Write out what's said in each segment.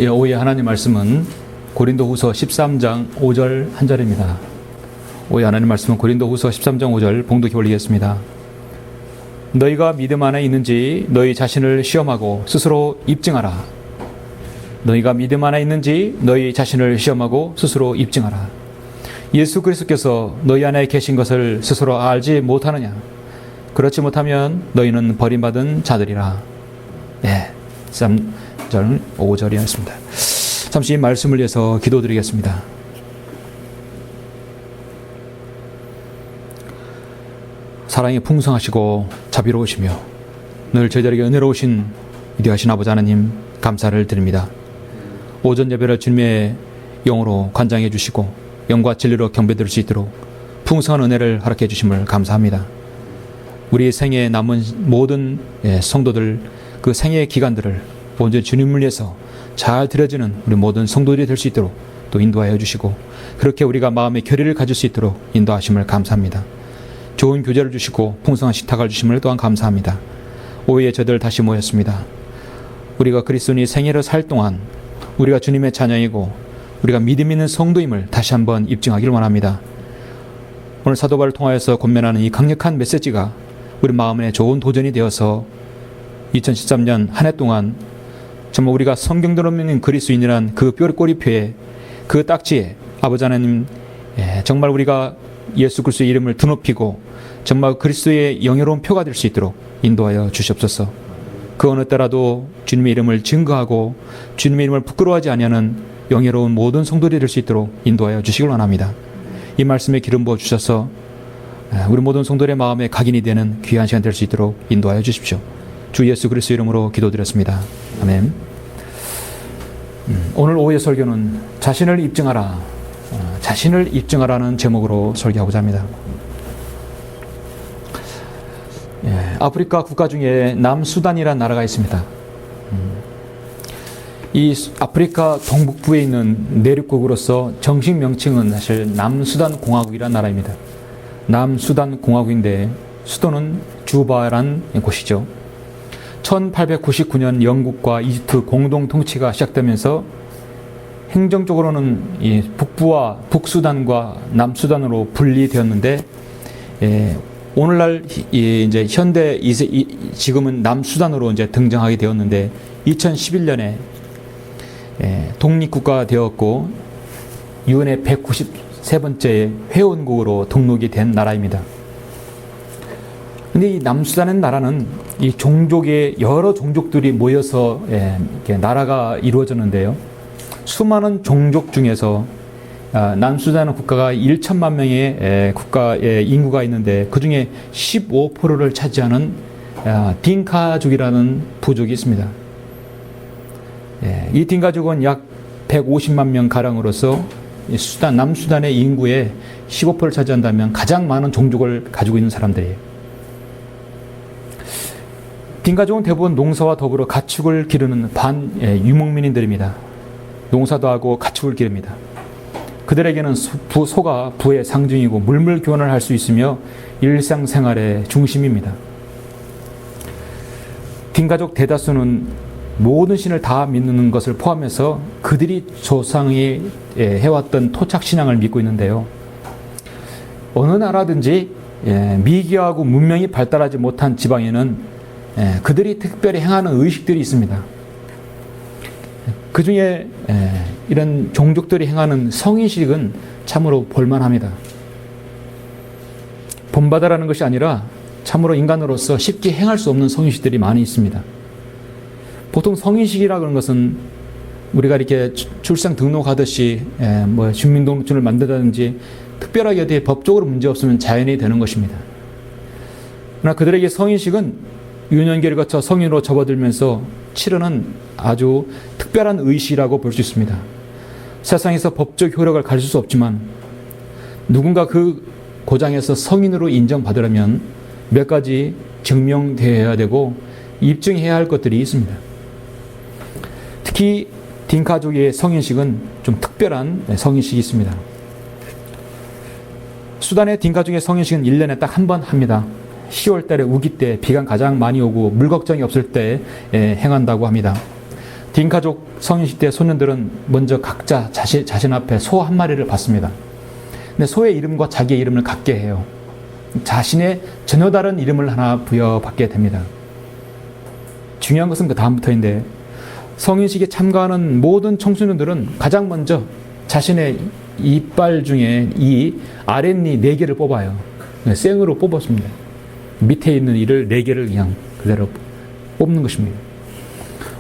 오후의 하나님 말씀은 고린도후서 13장 5절 한 절입니다. 오후의 하나님 말씀은 고린도후서 13장 5절 봉독해 올리겠습니다. 너희가 믿음 안에 있는지 너희 자신을 시험하고 스스로 입증하라. 너희가 믿음 안에 있는지 너희 자신을 시험하고 스스로 입증하라. 예수 그리스도께서 너희 안에 계신 것을 스스로 알지 못하느냐? 그렇지 못하면 너희는 버림받은 자들이라. 네, 13절 5절이었습니다. 잠시 이 말씀을 위해서 기도드리겠습니다. 사랑이 풍성하시고 자비로우시며 늘 저희들에게 은혜로우신 위대하신 아버지 하나님 감사를 드립니다. 오전 예배를 주님의 영으로 관장해 주시고 영과 진리로 경배드릴 수 있도록 풍성한 은혜를 허락해 주심을 감사합니다. 우리 생애에 남은 모든 성도들 그 생애의 기간들을 온전히 주님을 위해서 잘 드려지는 우리 모든 성도들이 될 수 있도록 또 인도하여 주시고 그렇게 우리가 마음의 결의를 가질 수 있도록 인도하심을 감사합니다. 좋은 교제를 주시고 풍성한 식탁을 주심을 또한 감사합니다. 오후에 저들 다시 모였습니다. 우리가 그리스도인이 생애를 살 동안 우리가 주님의 자녀이고 우리가 믿음 있는 성도임을 다시 한번 입증하기를 원합니다. 오늘 사도바를 통하여서 권면하는 이 강력한 메시지가 우리 마음에 좋은 도전이 되어서 2013년 한 해 동안 정말 우리가 성경대로 믿는 그리스도인이란 그 꼬리표에 그 딱지에 아버지 하나님 정말 우리가 예수 그리스도의 이름을 드높이고 정말 그리스도의 영예로운 표가 될 수 있도록 인도하여 주시옵소서. 그 어느 때라도 주님의 이름을 증거하고 주님의 이름을 부끄러워하지 아니하는 영예로운 모든 성도들이 될 수 있도록 인도하여 주시길 원합니다. 이 말씀에 기름 부어 주셔서 우리 모든 성도들의 마음에 각인이 되는 귀한 시간 될 수 있도록 인도하여 주십시오. 주 예수 그리스도 이름으로 기도드렸습니다. 아멘. 오늘 오후의 설교는 자신을 입증하라. 자신을 입증하라는 제목으로 설교하고자 합니다. 아프리카 국가 중에 남수단이라는 나라가 있습니다. 이 아프리카 동북부에 있는 내륙국으로서 정식 명칭은 사실 남수단 공화국이라는 나라입니다. 남수단 공화국인데 수도는 주바라는 곳이죠. 1899년 영국과 이집트 공동 통치가 시작되면서 행정적으로는 이 북부와 북수단과 남수단으로 분리되었는데 오늘날 이제 현대 지금은 남수단으로 이제 등장하게 되었는데 2011년에 독립국가가 되었고 유엔의 193번째 회원국으로 등록이 된 나라입니다. 근데 이 남수단의 나라는 이 종족의 여러 종족들이 모여서 나라가 이루어졌는데요. 수많은 종족 중에서 남수단 국가가 1천만 명의 국가의 인구가 있는데 그 중에 15%를 차지하는 딩카족이라는 부족이 있습니다. 이 딩카족은 약 150만 명 가량으로서 남수단의 인구의 15%를 차지한다면 가장 많은 종족을 가지고 있는 사람들이에요. 딩카족은 대부분 농사와 더불어 가축을 기르는 유목민들입니다. 농사도 하고 가축을 기릅니다. 그들에게는 소가 부의 상징이고 물물 교환을 할 수 있으며 일상생활의 중심입니다. 딩카족 대다수는 모든 신을 다 믿는 것을 포함해서 그들이 조상이 해왔던 토착신앙을 믿고 있는데요. 어느 나라든지 미개하고 문명이 발달하지 못한 지방에는 그들이 특별히 행하는 의식들이 있습니다. 그 중에 이런 종족들이 행하는 성인식은 참으로 볼만합니다. 본받아라는 것이 아니라 참으로 인간으로서 쉽게 행할 수 없는 성인식들이 많이 있습니다. 보통 성인식이라 그런 것은 우리가 이렇게 출생 등록하듯이 주민등록증을 만든다든지 특별하게 어디 법적으로 문제 없으면 자연히 되는 것입니다. 그러나 그들에게 성인식은 유년기를 거쳐 성인으로 접어들면서 치르는 아주 특별한 의식이라고 볼 수 있습니다. 세상에서 법적 효력을 가질 수 없지만 누군가 그 고장에서 성인으로 인정받으려면 몇 가지 증명되어야 되고 입증해야 할 것들이 있습니다. 특히 딩카족의 성인식은 좀 특별한 성인식이 있습니다. 수단의 딩카족의 성인식은 1년에 딱 한 번 합니다. 10월 달에 우기 때 비가 가장 많이 오고 물 걱정이 없을 때 행한다고 합니다. 딘가족 성인식 때 소년들은 먼저 각자 자신 앞에 소 한 마리를 받습니다. 근데 소의 이름과 자기의 이름을 갖게 해요. 자신의 전혀 다른 이름을 하나 부여받게 됩니다. 중요한 것은 그 다음부터인데, 성인식에 참가하는 모든 청소년들은 가장 먼저 자신의 이빨 중에 이 아랫니 4개를 뽑아요. 생으로 뽑았습니다. 밑에 있는 이를 4개를 그냥 그대로 뽑는 것입니다.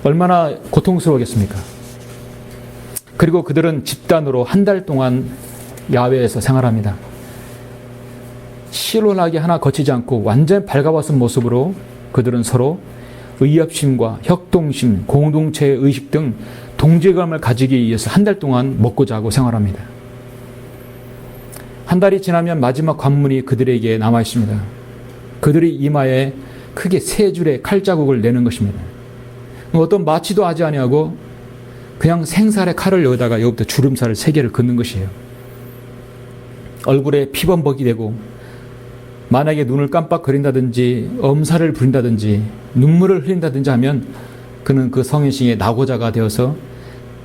얼마나 고통스러우겠습니까? 그리고 그들은 집단으로 한 달 동안 야외에서 생활합니다. 실온하게 하나 거치지 않고 완전 발가벗은 모습으로 그들은 서로 의협심과 협동심, 공동체의 의식 등 동질감을 가지기 위해서 한 달 동안 먹고 자고 생활합니다. 한 달이 지나면 마지막 관문이 그들에게 남아 있습니다. 그들이 이마에 크게 3줄의 칼자국을 내는 것입니다. 어떤 마취도 하지 아니하고 그냥 생살에 칼을 여기다가 여기부터 주름살을 3개를 긋는 것이에요. 얼굴에 피범벅이 되고 만약에 눈을 깜빡거린다든지 엄살을 부린다든지 눈물을 흘린다든지 하면 그는 그 성인식의 낙오자가 되어서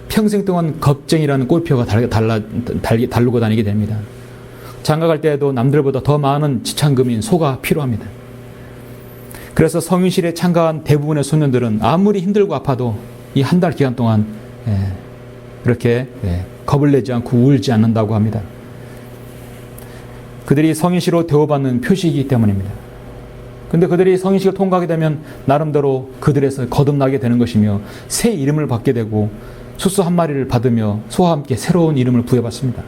평생 동안 겁쟁이라는 꼴표가 달르고 다니게 됩니다. 장가갈 때에도 남들보다 더 많은 지참금인 소가 필요합니다. 그래서 성인식에 참가한 대부분의 소년들은 아무리 힘들고 아파도 이 한 달 기간 동안 그렇게 겁을 내지 않고 울지 않는다고 합니다. 그들이 성인식으로 대우받는 표시이기 때문입니다. 근데 그들이 성인식을 통과하게 되면 나름대로 그들에서 거듭나게 되는 것이며 새 이름을 받게 되고 수소 한 마리를 받으며 소와 함께 새로운 이름을 부여받습니다.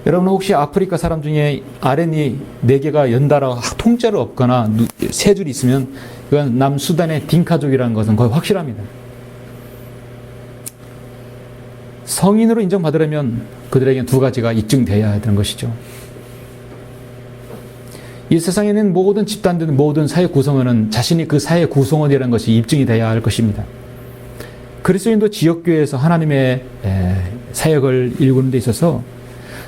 여러분 혹시 아프리카 사람 중에 아랫니 4개가 연달아 통째로 없거나 3줄이 있으면 그건 남수단의 딩카족이라는 것은 거의 확실합니다. 성인으로 인정받으려면 그들에게는 2가지가 입증되어야 되는 것이죠. 이 세상에 있는 모든 집단들, 모든 사회 구성원은 자신이 그 사회 구성원이라는 것이 입증이 되어야 할 것입니다. 그리스도인도 지역교회에서 하나님의 사역을 일구는 데 있어서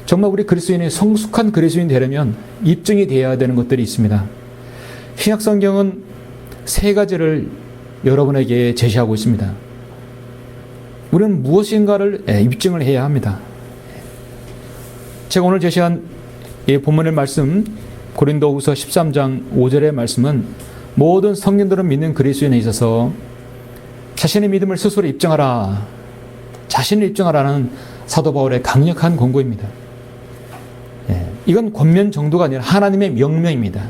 정말 우리 그리스도인이 성숙한 그리스도인이 되려면 입증이 되어야 되는 것들이 있습니다. 신약성경은 3가지를 여러분에게 제시하고 있습니다. 우리는 무엇인가를 입증을 해야 합니다. 제가 오늘 제시한 이 본문의 말씀 고린도후서 13장 5절의 말씀은 모든 성령들은 믿는 그리스도인에 있어서 자신의 믿음을 스스로 입증하라, 자신을 입증하라는 사도 바울의 강력한 권고입니다. 이건 권면 정도가 아니라 하나님의 명령입니다.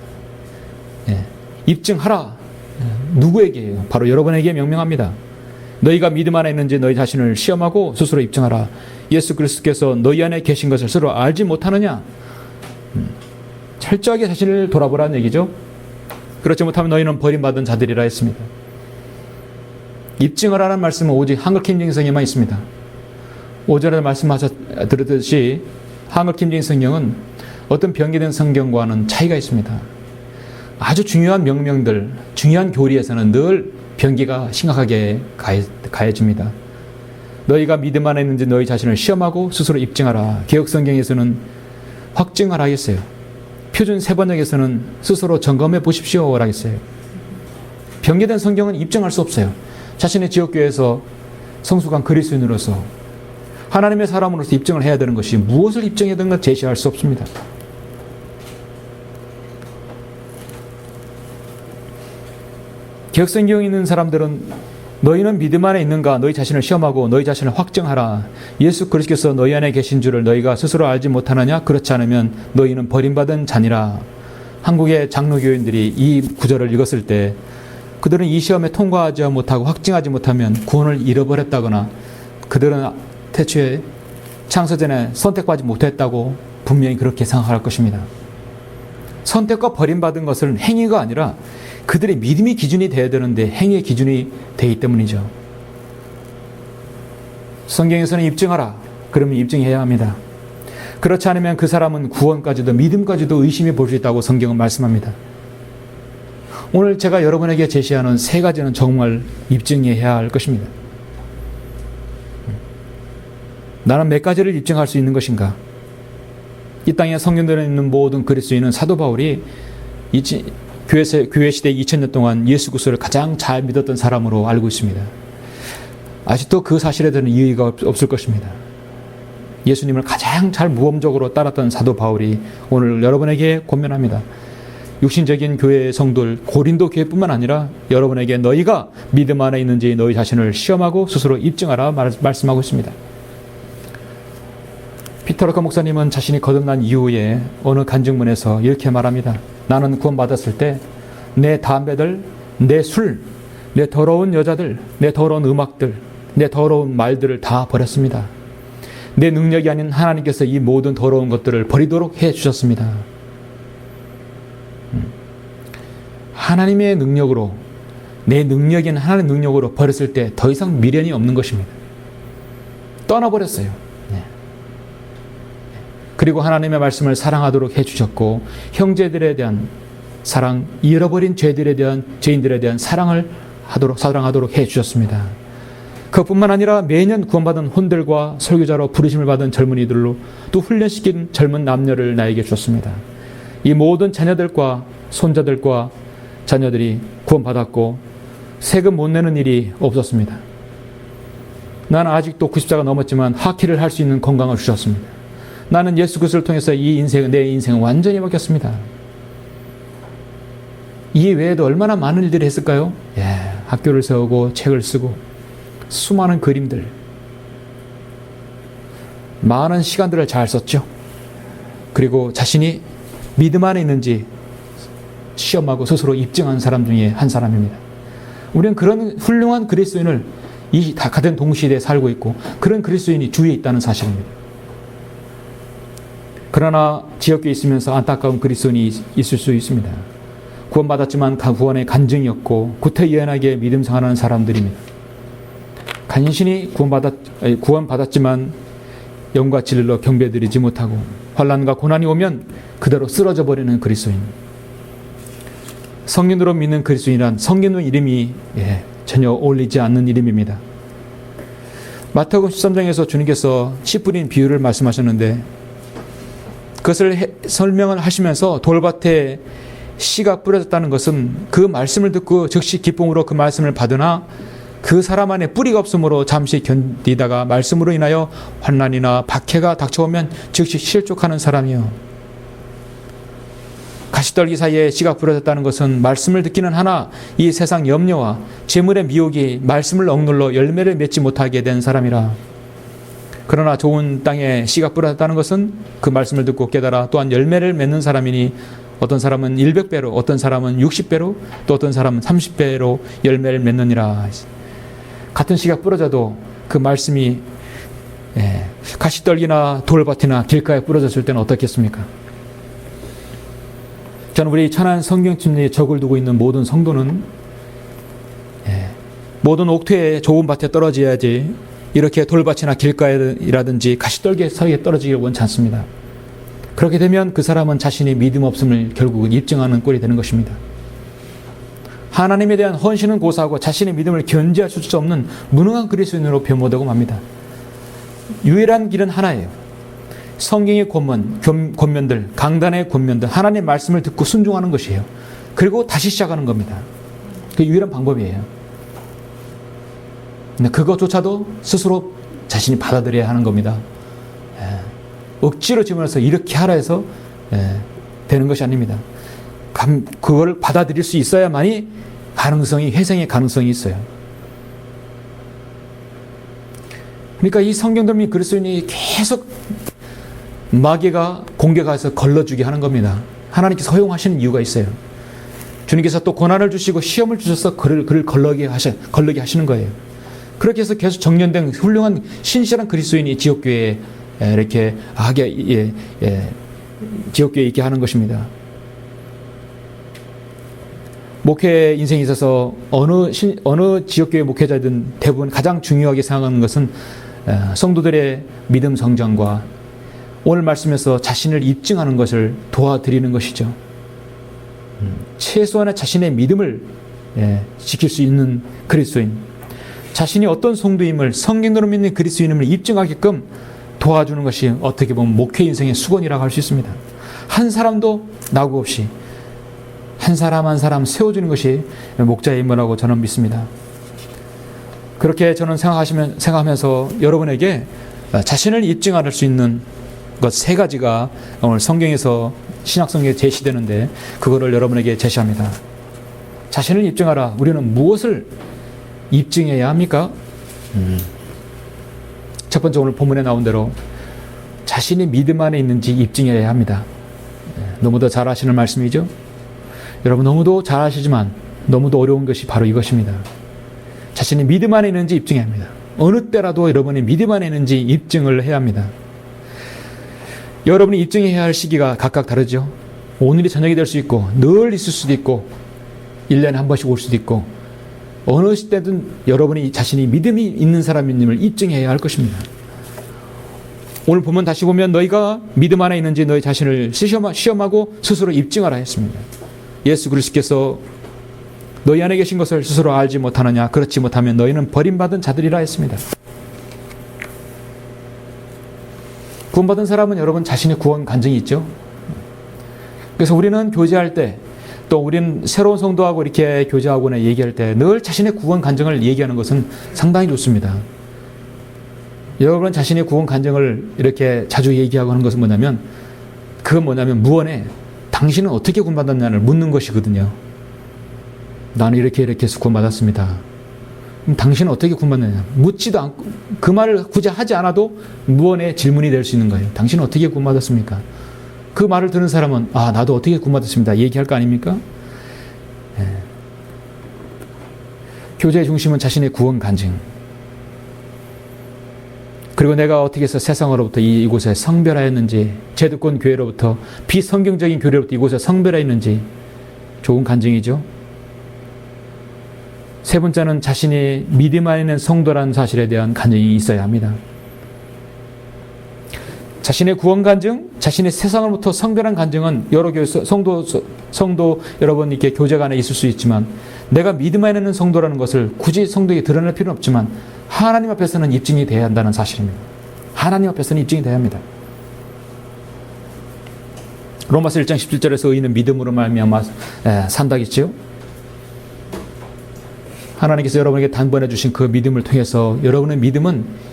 입증하라. 누구에게요? 바로 여러분에게 명명합니다. 너희가 믿음 안에 있는지 너희 자신을 시험하고 스스로 입증하라. 예수 그리스도께서 너희 안에 계신 것을 스스로 알지 못하느냐? 철저하게 자신을 돌아보라는 얘기죠. 그렇지 못하면 너희는 버림받은 자들이라 했습니다. 입증하라는 말씀은 오직 한글 킹제임 성경에만 있습니다. 5절에 말씀하셨듯이 한글 킹제임 성경은 어떤 변개된 성경과는 차이가 있습니다. 아주 중요한 명령들, 중요한 교리에서는 늘 변기가 심각하게 가해집니다. 너희가 믿음 안에 있는지 너희 자신을 시험하고 스스로 입증하라. 개혁성경에서는 확증하라 했어요. 표준 세번역에서는 스스로 점검해 보십시오라 했어요. 변개된 성경은 입증할 수 없어요. 자신의 지역교회에서 성숙한 그리스도인으로서 하나님의 사람으로서 입증을 해야 되는 것이 무엇을 입증해야 되는 것 제시할 수 없습니다. 개혁성경에 있는 사람들은 너희는 믿음 안에 있는가 너희 자신을 시험하고 너희 자신을 확증하라. 예수 그리스도께서 너희 안에 계신 줄을 너희가 스스로 알지 못하느냐? 그렇지 않으면 너희는 버림받은 자니라. 한국의 장로교인들이 이 구절을 읽었을 때 그들은 이 시험에 통과하지 못하고 확증하지 못하면 구원을 잃어버렸다거나 그들은 태초에 창세전에 선택받지 못했다고 분명히 그렇게 생각할 것입니다. 선택과 버림받은 것은 행위가 아니라 그들의 믿음이 기준이 되어야 되는데 행위의 기준이 되기 때문이죠. 성경에서는 입증하라. 그러면 입증해야 합니다. 그렇지 않으면 그 사람은 구원까지도 믿음까지도 의심해 볼 수 있다고 성경은 말씀합니다. 오늘 제가 여러분에게 제시하는 3가지는 정말 입증해야 할 것입니다. 나는 몇 가지를 입증할 수 있는 것인가? 이 땅에 성경들에 있는 모든 그리스도인은 사도 바울이 교회 시대 2000년 동안 예수 그리스도를 가장 잘 믿었던 사람으로 알고 있습니다. 아직도 그 사실에 대한 이의가 없을 것입니다. 예수님을 가장 잘 모범적으로 따랐던 사도 바울이 오늘 여러분에게 권면합니다. 육신적인 교회의 성도들, 고린도 교회뿐만 아니라 여러분에게 너희가 믿음 안에 있는지 너희 자신을 시험하고 스스로 입증하라 말씀하고 있습니다. 피터 러커 목사님은 자신이 거듭난 이후에 어느 간증문에서 이렇게 말합니다. 나는 구원받았을 때 내 담배들, 내 술, 내 더러운 여자들, 내 더러운 음악들, 내 더러운 말들을 다 버렸습니다. 내 능력이 아닌 하나님께서 이 모든 더러운 것들을 버리도록 해주셨습니다. 하나님의 능력으로, 내 능력인 하나님의 능력으로 버렸을 때 더 이상 미련이 없는 것입니다. 떠나버렸어요. 그리고 하나님의 말씀을 사랑하도록 해주셨고 형제들에 대한 사랑, 잃어버린 죄인들에 대한 사랑하도록 해주셨습니다. 그것뿐만 아니라 매년 구원받은 혼들과 설교자로 부르심을 받은 젊은이들로 또 훈련시킨 젊은 남녀를 나에게 주셨습니다. 이 모든 자녀들과 손자들과 자녀들이 구원받았고 세금 못 내는 일이 없었습니다. 나는 아직도 90세가 넘었지만 하키를 할 수 있는 건강을 주셨습니다. 나는 예수 그리스도를 통해서 내 인생은 완전히 바뀌었습니다. 이 외에도 얼마나 많은 일들을 했을까요? 학교를 세우고 책을 쓰고 수많은 그림들, 많은 시간들을 잘 썼죠. 그리고 자신이 믿음 안에 있는지 시험하고 스스로 입증한 사람 중에 한 사람입니다. 우리는 그런 훌륭한 그리스도인을 다 같은 동시대에 살고 있고 그런 그리스도인이 주위에 있다는 사실입니다. 그러나 지역교회에 있으면서 안타까운 그리스도인이 있을 수 있습니다. 구원받았지만 구원의 간증이 없고 구태의연하게 믿음 생활하는 사람들입니다. 간신히 구원받았지만 영과 진리로 경배드리지 못하고 환난과 고난이 오면 그대로 쓰러져 버리는 그리스도인. 성인으로 믿는 그리스도인이란 성인의 이름이 전혀 어울리지 않는 이름입니다. 마태복음 13장에서 주님께서 씨 뿌린 비유를 말씀하셨는데 그것을 설명을 하시면서 돌밭에 씨가 뿌려졌다는 것은 그 말씀을 듣고 즉시 기쁨으로 그 말씀을 받으나 그 사람 안에 뿌리가 없으므로 잠시 견디다가 말씀으로 인하여 환난이나 박해가 닥쳐오면 즉시 실족하는 사람이요. 가시떨기 사이에 씨가 뿌려졌다는 것은 말씀을 듣기는 하나 이 세상 염려와 재물의 미혹이 말씀을 억눌러 열매를 맺지 못하게 된 사람이라. 그러나 좋은 땅에 씨가 뿌려졌다는 것은 그 말씀을 듣고 깨달아 또한 열매를 맺는 사람이니 어떤 사람은 100배로, 어떤 사람은 60배로, 또 어떤 사람은 30배로 열매를 맺느니라. 같은 씨가 뿌려져도 그 말씀이 가시떨기나 돌밭이나 길가에 뿌려졌을 때는 어떻겠습니까? 저는 우리 천안 성경침례에 적을 두고 있는 모든 성도는 모든 옥토에 좋은 밭에 떨어져야지 이렇게 돌밭이나 길가이라든지 가시떨기 사이에 떨어지기를 원치 않습니다. 그렇게 되면 그 사람은 자신이 믿음 없음을 결국은 입증하는 꼴이 되는 것입니다. 하나님에 대한 헌신은 고사하고 자신의 믿음을 견지할 수 없는 무능한 그리스도인으로 변모되고 맙니다. 유일한 길은 하나예요. 성경의 권면들, 강단의 권면들, 하나님의 말씀을 듣고 순종하는 것이에요. 그리고 다시 시작하는 겁니다. 그게 유일한 방법이에요. 근데 그것조차도 스스로 자신이 받아들여야 하는 겁니다. 억지로 집어넣어서 이렇게 하라 해서 되는 것이 아닙니다. 그걸 받아들일 수 있어야만이 회생의 가능성이 있어요. 그러니까 이 성경들 및 그리스도인이 계속 마귀가 공격해서 걸러주게 하는 겁니다. 하나님께서 허용하시는 이유가 있어요. 주님께서 또 고난을 주시고 시험을 주셔서 그를 걸러게 하시는 거예요. 그렇게 해서 계속 정련된 훌륭한 신실한 그리스도인이 지역교회에 이렇게 지역교회에 있게 하는 것입니다. 목회 인생에 있어서 어느 지역교회 목회자든 대부분 가장 중요하게 생각하는 것은 성도들의 믿음 성장과 오늘 말씀에서 자신을 입증하는 것을 도와드리는 것이죠. 최소한의 자신의 믿음을 지킬 수 있는 그리스도인, 자신이 어떤 성도임을, 성경대로 믿는 그리스도인임을 입증하게끔 도와주는 것이 어떻게 보면 목회 인생의 수건이라고 할 수 있습니다. 한 사람도 낙오 없이 한 사람 한 사람 세워주는 것이 목자의 임무라고 저는 믿습니다. 그렇게 저는 생각하면서 여러분에게 자신을 입증할 수 있는 것 세 가지가 오늘 성경에서 신약성경에 제시되는데 그거를 여러분에게 제시합니다. 자신을 입증하라. 우리는 무엇을 입증해야 합니까? 첫 번째 오늘 본문에 나온 대로 자신이 믿음 안에 있는지 입증해야 합니다. 너무도 잘 아시는 말씀이죠? 여러분 너무도 잘 아시지만 너무도 어려운 것이 바로 이것입니다. 자신이 믿음 안에 있는지 입증해야 합니다. 어느 때라도 여러분이 믿음 안에 있는지 입증을 해야 합니다. 여러분이 입증해야 할 시기가 각각 다르죠. 오늘이 저녁이 될 수 있고 늘 있을 수도 있고 1년에 한 번씩 올 수도 있고 어느 시대든 여러분이 자신이 믿음이 있는 사람임을 입증해야 할 것입니다. 오늘 보면 다시 보면 너희가 믿음 안에 있는지 너희 자신을 시험하고 스스로 입증하라 했습니다. 예수 그리스도께서 너희 안에 계신 것을 스스로 알지 못하느냐? 그렇지 못하면 너희는 버림받은 자들이라 했습니다. 구원받은 사람은 여러분 자신의 구원 간증이 있죠. 그래서 우리는 교제할 때 또 우리는 새로운 성도하고 이렇게 교제하거나 얘기할 때 늘 자신의 구원 간증을 얘기하는 것은 상당히 좋습니다. 여러분 자신의 구원 간증을 이렇게 자주 얘기하고 하는 것은 뭐냐면 그건 뭐냐면 무언에 당신은 어떻게 구원받았냐를 묻는 것이거든요. 나는 이렇게 해서 구원받았습니다. 그럼 당신은 어떻게 구원받느냐? 묻지도 않고 그 말을 굳이 하지 않아도 무언의 질문이 될 수 있는 거예요. 당신은 어떻게 구원받았습니까? 그 말을 듣는 사람은 나도 어떻게 구원받았습니다. 얘기할 거 아닙니까? 예. 교제의 중심은 자신의 구원 간증. 그리고 내가 어떻게 해서 세상으로부터 이곳에 성별하였는지, 제도권 교회로부터 비성경적인 교회로부터 이곳에 성별하였는지 좋은 간증이죠. 세 번째는 자신이 믿음 안에 있는 성도라는 사실에 대한 간증이 있어야 합니다. 자신의 구원 간증, 자신의 세상으로부터 성별한 간증은 여러 교회 성도 여러분 이렇게 교제 간에 있을 수 있지만 내가 믿음 안에 있는 성도라는 것을 굳이 성도에게 드러낼 필요는 없지만 하나님 앞에서는 입증이 돼야 한다는 사실입니다. 하나님 앞에서는 입증이 돼야 합니다. 로마서 1장 17절에서 의인은 믿음으로 말미암아 산다겠지요. 하나님께서 여러분에게 단번에 주신 그 믿음을 통해서 여러분의 믿음은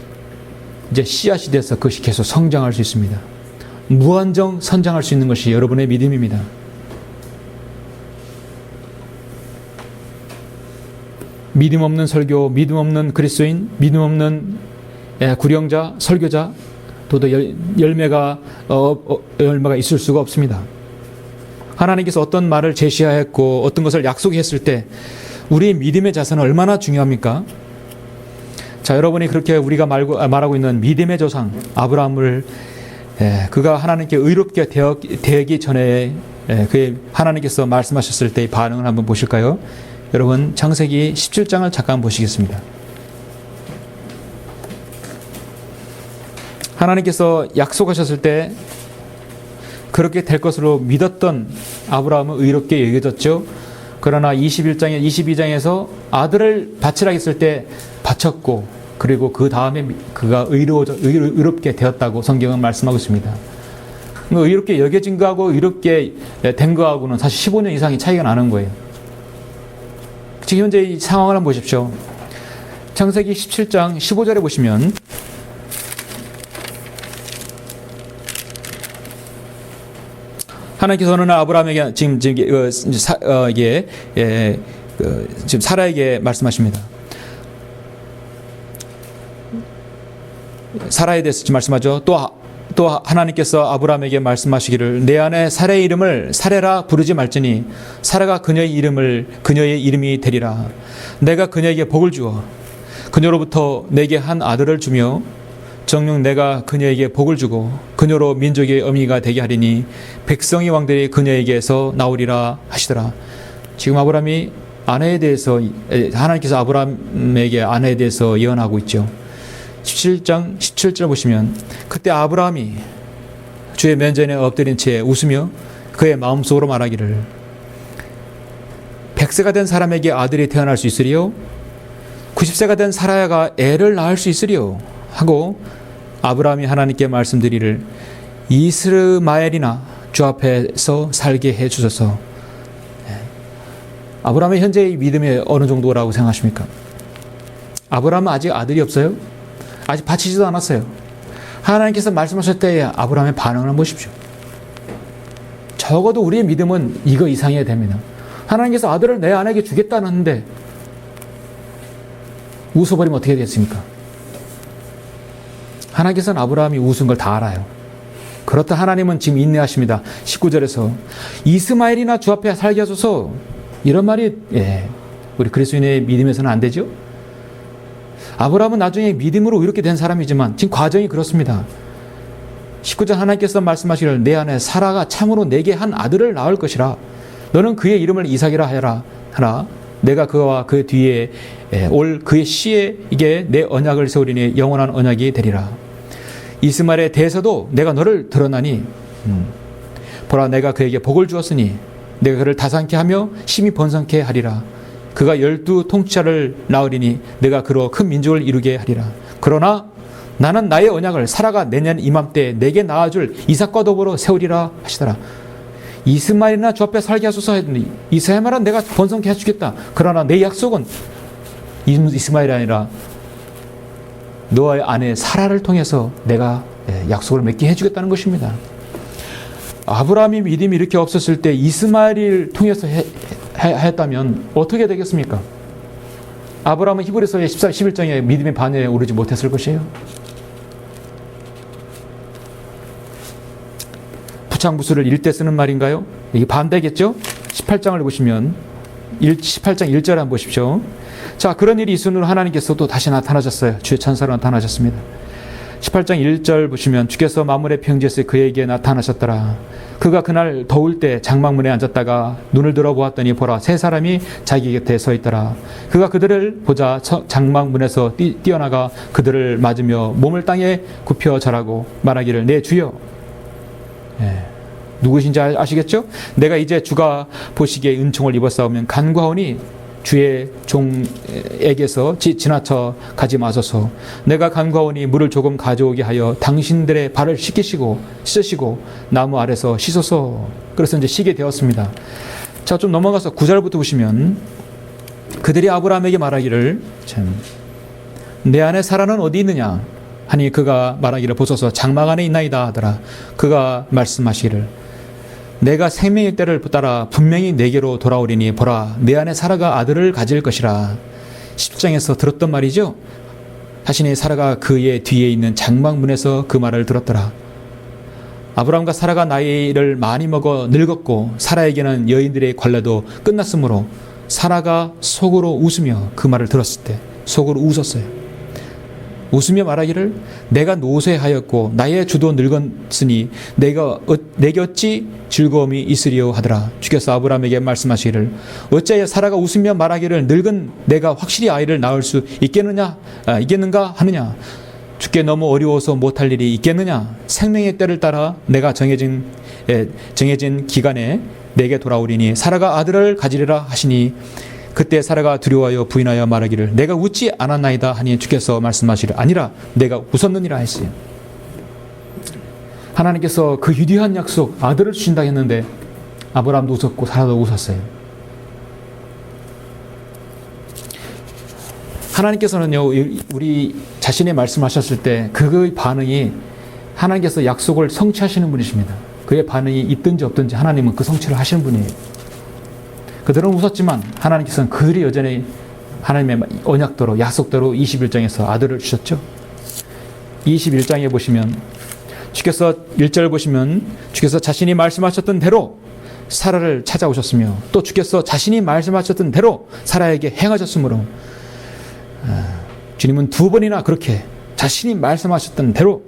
이제 씨앗이 돼서 그것이 계속 성장할 수 있습니다. 무한정 성장할 수 있는 것이 여러분의 믿음입니다. 믿음 없는 설교, 믿음 없는 그리스도인, 믿음 없는 구령자, 설교자, 도도 열매가 있을 수가 없습니다. 하나님께서 어떤 말을 제시하였고 어떤 것을 약속했을 때 우리의 믿음의 자산은 얼마나 중요합니까? 자, 여러분이 그렇게 우리가 말하고 있는 믿음의 조상 아브라함을 그가 하나님께 의롭게 되기 전에 그의 하나님께서 말씀하셨을 때의 반응을 한번 보실까요? 여러분 창세기 17장을 잠깐 보시겠습니다. 하나님께서 약속하셨을 때 그렇게 될 것으로 믿었던 아브라함은 의롭게 여겨졌죠. 그러나 22장에서 아들을 바치라 했을 때 바쳤고 그리고 그 다음에 그가 의롭게 되었다고 성경은 말씀하고 있습니다. 의롭게 여겨진 거하고 의롭게 된 거하고는 사실 15년 이상의 차이가 나는 거예요. 지금 현재 이 상황을 한번 보십시오. 창세기 17장 15절에 보시면 하나님께서 어느 날 아브라함에게 지금 사라에게 말씀하십니다. 사라에 대해서 말씀하죠. 또 하나님께서 아브라함에게 말씀하시기를 내 아내 사라의 이름을 사레라 부르지 말지니 사라가 그녀의 이름이 되리라. 내가 그녀에게 복을 주어 그녀로부터 내게 한 아들을 주며 정녕 내가 그녀에게 복을 주고 그녀로 민족의 어미가 되게 하리니 백성의 왕들이 그녀에게서 나오리라 하시더라. 지금 아브라함이 아내에 대해서 하나님께서 아브라함에게 아내에 대해서 예언하고 있죠. 17장 17절 보시면 그때 아브라함이 주의 면전에 엎드린 채 웃으며 그의 마음속으로 말하기를 100세가 된 사람에게 아들이 태어날 수 있으리요 90세가 된 사라야가 애를 낳을 수 있으리요 하고 아브라함이 하나님께 말씀드리를 이스마엘이나 주 앞에서 살게 해 주소서. 아브라함의 현재의 믿음이 어느 정도라고 생각하십니까? 아브라함은 아직 아들이 없어요. 아직 바치지도 않았어요. 하나님께서 말씀하실 때에 아브라함의 반응을 한번 보십시오. 적어도 우리의 믿음은 이거 이상해야 됩니다. 하나님께서 아들을 내 아내에게 주겠다는데 웃어버리면 어떻게 되겠습니까? 하나님께서는 아브라함이 웃은 걸 다 알아요. 그렇다 하나님은 지금 인내하십니다. 19절에서 이스마엘이나 주 앞에 살게 하소서, 이런 말이 우리 그리스도인의 믿음에서는 안 되죠. 아브라함은 나중에 믿음으로 이렇게 된 사람이지만 지금 과정이 그렇습니다. 19절 하나님께서 말씀하시기를 내 아내 사라가 참으로 내게 한 아들을 낳을 것이라. 너는 그의 이름을 이삭이라 하라. 내가 그와 그 뒤에 올 그의 씨에 이게 내 언약을 세우리니 영원한 언약이 되리라. 이스마엘에 대해서도 내가 너를 드러나니 보라 내가 그에게 복을 주었으니 내가 그를 다산케 하며 심히 번성케 하리라. 그가 12 통치자를 낳으리니 내가 그로 큰 민족을 이루게 하리라. 그러나 나는 나의 언약을 사라가 내년 이맘때 내게 낳아줄 이삭과 더불어 세우리라 하시더라. 이스마엘이나 주 앞에 살게 하소서 했더니 이스마엘은 내가 번성케 해주겠다. 그러나 내 약속은 이스마엘이 아니라 너의 아내 사라를 통해서 내가 약속을 맺게 해주겠다는 것입니다. 아브라함이 믿음이 이렇게 없었을 때 이스마엘을 통해서 했다면 어떻게 되겠습니까? 아브라함은 히브리서의 14, 11장에 믿음의 반열에 오르지 못했을 것이에요. 부창부수를 읽을 때 쓰는 말인가요? 이게 반대겠죠? 18장을 보시면 18장 1절 한번 보십시오. 자, 그런 일이 있으므로 하나님께서 또 다시 나타나셨어요. 주의 천사로 나타나셨습니다. 18장 1절 보시면 주께서 만물의 평지에서 그에게 나타나셨더라. 그가 그날 더울 때 장막문에 앉았다가 눈을 들어 보았더니 보라 세 사람이 자기 곁에 서 있더라. 그가 그들을 보자 장막문에서 뛰어나가 그들을 맞으며 몸을 땅에 굽혀 절하고 말하기를 내 주여. 누구신지 아시겠죠? 내가 이제 주가 보시기에 은총을 입었사오면 간구하오니 주의 종에게서 지나쳐 가지 마소서. 내가 간구하오니 물을 조금 가져오게 하여 당신들의 발을 씻으시고 나무 아래서 씻소서. 그래서 이제 쉬게 되었습니다. 자, 좀 넘어가서 9절부터 보시면 그들이 아브라함에게 말하기를 내 아내 사라는 어디 있느냐 하니 그가 말하기를 보소서 장막 안에 있나이다 하더라. 그가 말씀하시기를 내가 생명의 때를 따라 분명히 내게로 돌아오리니 보라 내 아내 사라가 아들을 가질 것이라. 10장에서 들었던 말이죠. 자신의 사라가 그의 뒤에 있는 장막문에서 그 말을 들었더라. 아브라함과 사라가 나이를 많이 먹어 늙었고 사라에게는 여인들의 관례도 끝났으므로 사라가 속으로 웃으며 그 말을 들었을 때 속으로 웃었어요. 웃으며 말하기를 내가 노쇠하였고 나의 주도 늙었으니 내게 어찌 즐거움이 있으리요 하더라. 주께서 아브라함에게 말씀하시기를 어찌하여 사라가 웃으며 말하기를 늙은 내가 확실히 아이를 낳을 수 있겠는가 하느냐. 주께 너무 어려워서 못할 일이 있겠느냐. 생명의 때를 따라 내가 정해진 기간에 내게 돌아오리니 사라가 아들을 가지리라 하시니 그때 사라가 두려워하여 부인하여 말하기를 내가 웃지 않았나이다 하니 주께서 말씀하시기를 아니라 내가 웃었느니라 했어요. 하나님께서 그 위대한 약속 아들을 주신다 했는데 아브라함도 웃었고 사라도 웃었어요. 하나님께서는요 우리 자신의 말씀하셨을 때 그의 반응이 하나님께서 약속을 성취하시는 분이십니다. 그의 반응이 있든지 없든지 하나님은 그 성취를 하시는 분이에요. 그들은 웃었지만 하나님께서는 그들이 여전히 하나님의 언약대로 약속대로 21장에서 아들을 주셨죠. 21장에 보시면 주께서 1절 보시면 주께서 자신이 말씀하셨던 대로 사라를 찾아오셨으며 또 주께서 자신이 말씀하셨던 대로 사라에게 행하셨으므로 주님은 두 번이나 그렇게 자신이 말씀하셨던 대로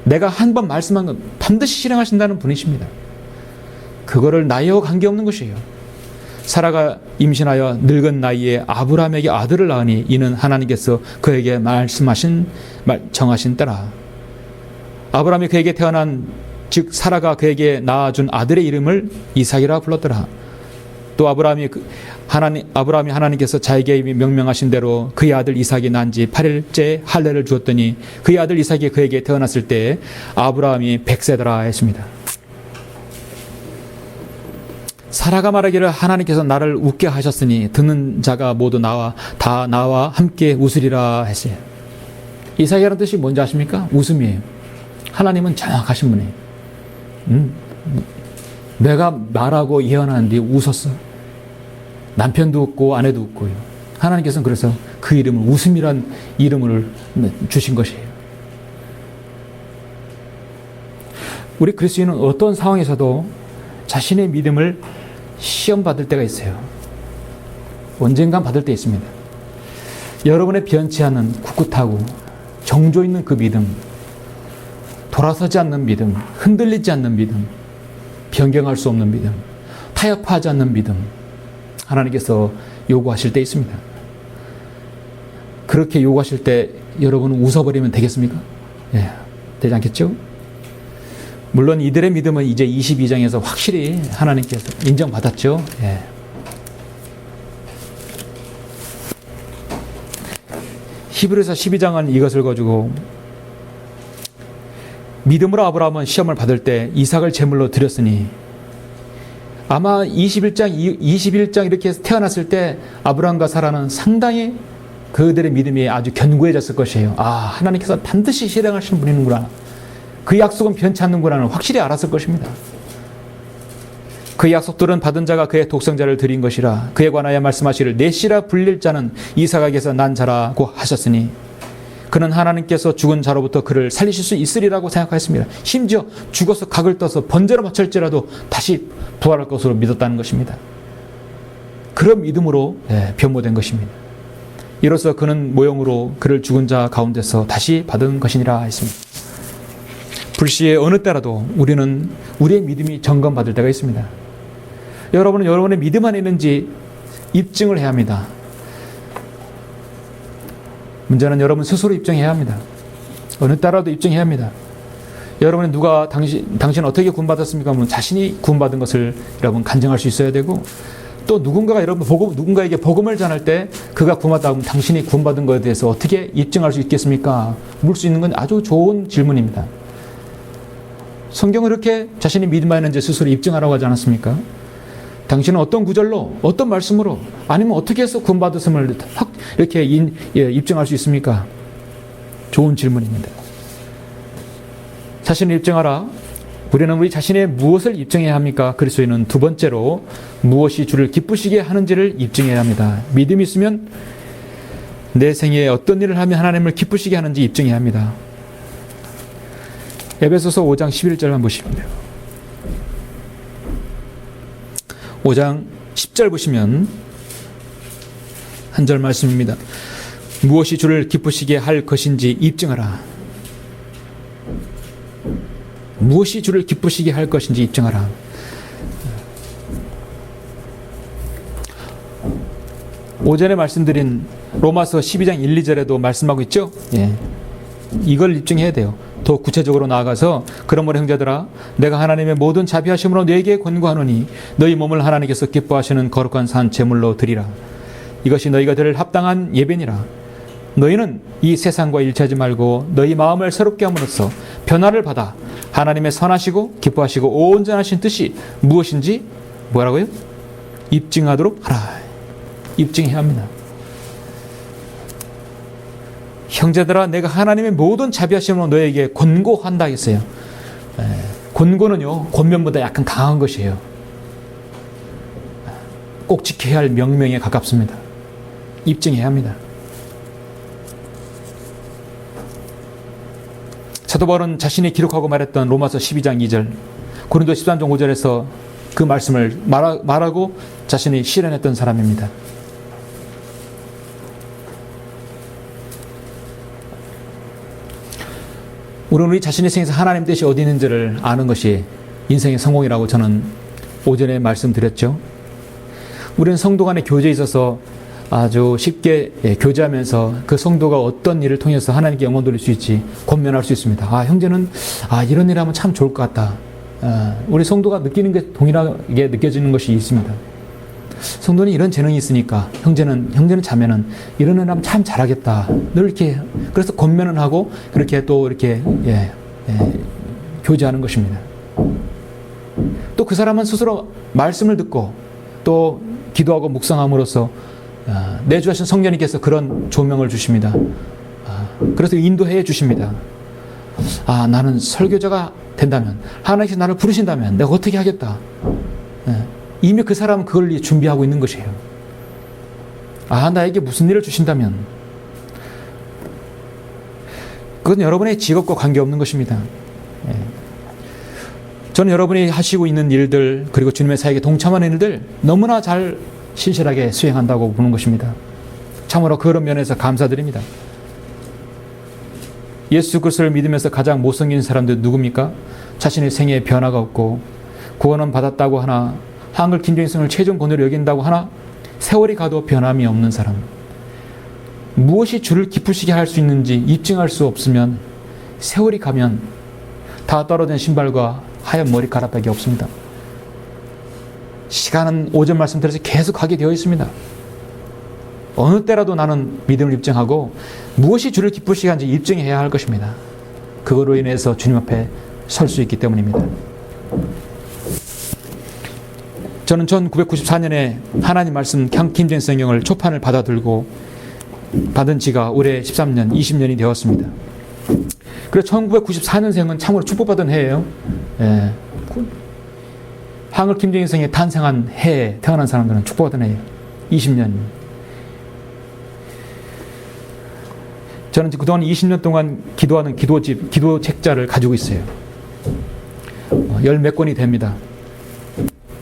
내가 한 번 말씀한 건 반드시 실행하신다는 분이십니다. 그거를 나이와 관계없는 것이에요. 사라가 임신하여 늙은 나이에 아브라함에게 아들을 낳으니 이는 하나님께서 그에게 정하신 때라. 아브라함이 그에게 태어난 즉 사라가 그에게 낳아준 아들의 이름을 이삭이라 불렀더라. 또 아브라함이 하나님께서 자기에게 명명하신 대로 그의 아들 이삭이 난 지 8일째 할례를 주었더니 그의 아들 이삭이 그에게 태어났을 때 아브라함이 100세더라 했습니다. 사라가 말하기를 하나님께서 나를 웃게 하셨으니 듣는 자가 모두 나와 함께 웃으리라 했어요. 이사야라는 뜻이 뭔지 아십니까? 웃음이에요. 하나님은 정확하신 분이에요. 내가 말하고 예언하는데 웃었어. 남편도 웃고 아내도 웃고요. 하나님께서는 그래서 그 이름을 웃음이란 이름을 주신 것이에요. 우리 그리스도인은 어떤 상황에서도 자신의 믿음을 시험받을 때가 있어요. 언젠간 받을 때 있습니다. 여러분의 변치 않는 꿋꿋하고 정조 있는 그 믿음, 돌아서지 않는 믿음, 흔들리지 않는 믿음, 변경할 수 없는 믿음, 타협하지 않는 믿음, 하나님께서 요구하실 때 있습니다. 그렇게 요구하실 때 여러분은 웃어버리면 되겠습니까? 예, 되지 않겠죠? 물론 이들의 믿음은 이제 22장에서 확실히 하나님께서 인정받았죠. 예. 히브리서 12장은 이것을 가지고 믿음으로 아브라함은 시험을 받을 때 이삭을 제물로 드렸으니 아마 21장 이렇게 태어났을 때 아브라함과 사라는 상당히 그들의 믿음이 아주 견고해졌을 것이에요. 아, 하나님께서 반드시 실행하시는 분이는구나. 그 약속은 변치 않는구나는 확실히 알았을 것입니다. 그 약속들은 받은 자가 그의 독생자를 드린 것이라 그에 관하여 말씀하시기를 내 씨라 불릴 자는 이삭에게서 난 자라고 하셨으니 그는 하나님께서 죽은 자로부터 그를 살리실 수 있으리라고 생각하였습니다. 심지어 죽어서 각을 떠서 번제로 바칠지라도 다시 부활할 것으로 믿었다는 것입니다. 그런 믿음으로 변모된 것입니다. 이로써 그는 모형으로 그를 죽은 자 가운데서 다시 받은 것이니라 했습니다. 불시에 어느 때라도 우리는 우리의 믿음이 점검받을 때가 있습니다. 여러분은 여러분의 믿음 안에 있는지 입증을 해야 합니다. 문제는 여러분 스스로 입증해야 합니다. 어느 때라도 입증해야 합니다. 여러분이 누가 당신 어떻게 구원받았습니까? 하면 자신이 구원받은 것을 여러분 간증할 수 있어야 되고 또 누군가가 누군가에게 복음을 전할 때 그가 구원받았다 하면 당신이 구원받은 것에 대해서 어떻게 입증할 수 있겠습니까? 물 수 있는 건 아주 좋은 질문입니다. 성경은 이렇게 자신이 믿음 안에 있는지 스스로 입증하라고 하지 않았습니까? 당신은 어떤 구절로, 어떤 말씀으로, 아니면 어떻게 해서 구원받았음을 확 이렇게 입증할 수 있습니까? 좋은 질문입니다. 자신을 입증하라. 우리는 우리 자신의 무엇을 입증해야 합니까? 그리스도인은 두 번째로 무엇이 주를 기쁘시게 하는지를 입증해야 합니다. 믿음이 있으면 내 생애에 어떤 일을 하면 하나님을 기쁘시게 하는지 입증해야 합니다. 에베소서 5장 11절 한번 보십니다. 5장 10절 보시면 한 절 말씀입니다. 무엇이 주를 기쁘시게 할 것인지 입증하라. 무엇이 주를 기쁘시게 할 것인지 입증하라. 오전에 말씀드린 로마서 12장 1, 2절에도 말씀하고 있죠. 예. 이걸 입증해야 돼요. 더 구체적으로 나아가서 그러므로 형제들아 내가 하나님의 모든 자비하심으로 너에게 권고하노니 너희 몸을 하나님께서 기뻐하시는 거룩한 산 제물로 드리라. 이것이 너희가 드릴 합당한 예배니라. 너희는 이 세상과 일치하지 말고 너희 마음을 새롭게 함으로써 변화를 받아 하나님의 선하시고 기뻐하시고 온전하신 뜻이 무엇인지 뭐라고요? 입증하도록 하라. 입증해야 합니다. 형제들아 내가 하나님의 모든 자비하심으로 너에게 권고한다 했어요. 권고는요 권면보다 약간 강한 것이에요. 꼭 지켜야 할 명령에 가깝습니다. 입증해야 합니다. 사도 바울은 자신이 기록하고 말했던 로마서 12장 2절 고린도 13장 5절에서 그 말씀을 말하고 자신이 실현했던 사람입니다. 우리는 우리 자신의 생에서 하나님 뜻이 어디 있는지를 아는 것이 인생의 성공이라고 저는 오전에 말씀드렸죠. 우리는 성도 간의 교제에 있어서 아주 쉽게 교제하면서 그 성도가 어떤 일을 통해서 하나님께 영광 돌릴 수 있지 권면할 수 있습니다. 아 형제는 이런 일 하면 참 좋을 것 같다. 우리 성도가 느끼는 게 동일하게 느껴지는 것이 있습니다. 성도는 이런 재능이 있으니까 형제는 자매는 이런 일 하면 참 잘하겠다. 늘 이렇게 그래서 권면을 하고 그렇게 또 이렇게 교제하는 것입니다. 또 그 사람은 스스로 말씀을 듣고 또 기도하고 묵상함으로써 내 주 하신 성령님께서 그런 조명을 주십니다. 그래서 인도해 주십니다. 나는 설교자가 된다면, 하나님께서 나를 부르신다면 내가 어떻게 하겠다. 이미 그 사람은 그걸 준비하고 있는 것이에요. 나에게 무슨 일을 주신다면, 그건 여러분의 직업과 관계없는 것입니다. 저는 여러분이 하시고 있는 일들, 그리고 주님의 사역에 동참하는 일들 너무나 잘 신실하게 수행한다고 보는 것입니다. 참으로 그런 면에서 감사드립니다. 예수 그리스도를 믿으면서 가장 못생긴 사람들 누굽니까? 자신의 생애에 변화가 없고 구원은 받았다고 하나, 한글 김정일성을 최종 권위로 여긴다고 하나 세월이 가도 변함이 없는 사람. 무엇이 주를 기쁘시게 할 수 있는지 입증할 수 없으면 세월이 가면 다 떨어진 신발과 하얀 머리카락밖에 없습니다. 시간은 오전 말씀드려서 계속 하게 되어 있습니다. 어느 때라도 나는 믿음을 입증하고 무엇이 주를 기쁘시게 하는지 입증해야 할 것입니다. 그거로 인해서 주님 앞에 설 수 있기 때문입니다. 저는 1994년에 하나님 말씀 김정일 성경을 초판을 받은 지가 올해 13년, 20년이 되었습니다. 그래서 1994년생은 참으로 축복받은 해예요. 한글 김정일 성경에 탄생한 해에 태어난 사람들은 축복받은 해예요. 20년. 저는 그동안 20년 동안 기도하는 기도 책자를 가지고 있어요. 열 몇 권이 됩니다.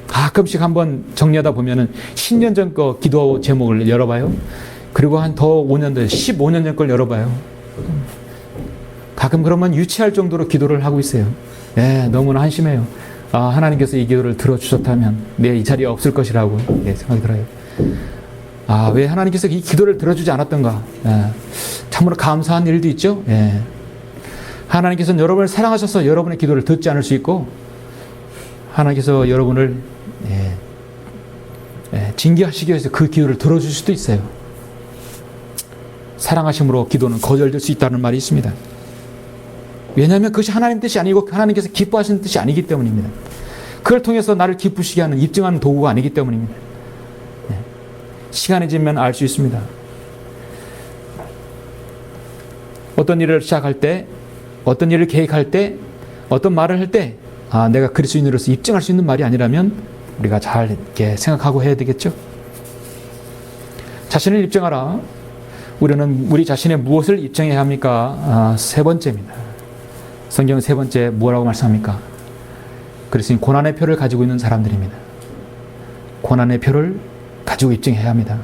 가끔씩 한번 정리하다 보면은 10년 전 거 기도 제목을 열어봐요. 그리고 한 더 5년 전, 15년 전 걸 열어봐요. 가끔 그러면 유치할 정도로 기도를 하고 있어요. 너무나 한심해요. 하나님께서 이 기도를 들어주셨다면 내 이 자리에 없을 것이라고 생각이 들어요. 왜 하나님께서 이 기도를 들어주지 않았던가. 참으로 감사한 일도 있죠. 하나님께서는 여러분을 사랑하셔서 여러분의 기도를 듣지 않을 수 있고, 하나님께서 여러분을 징계하시기 위해서 그 기도를 들어줄 수도 있어요. 사랑하심으로 기도는 거절될 수 있다는 말이 있습니다. 왜냐하면 그것이 하나님 뜻이 아니고 하나님께서 기뻐하시는 뜻이 아니기 때문입니다. 그걸 통해서 나를 기쁘시게 하는, 입증하는 도구가 아니기 때문입니다. 시간이 지나면 알 수 있습니다. 어떤 일을 시작할 때, 어떤 일을 계획할 때, 어떤 말을 할 때, 내가 그리스도인으로서 입증할 수 있는 말이 아니라면 우리가 잘 이렇게 생각하고 해야 되겠죠. 자신을 입증하라. 우리는 우리 자신의 무엇을 입증해야 합니까? 세 번째입니다. 성경 세 번째 뭐라고 말씀합니까? 그리스도인 고난의 표를 가지고 있는 사람들입니다. 고난의 표를 가지고 입증해야 합니다.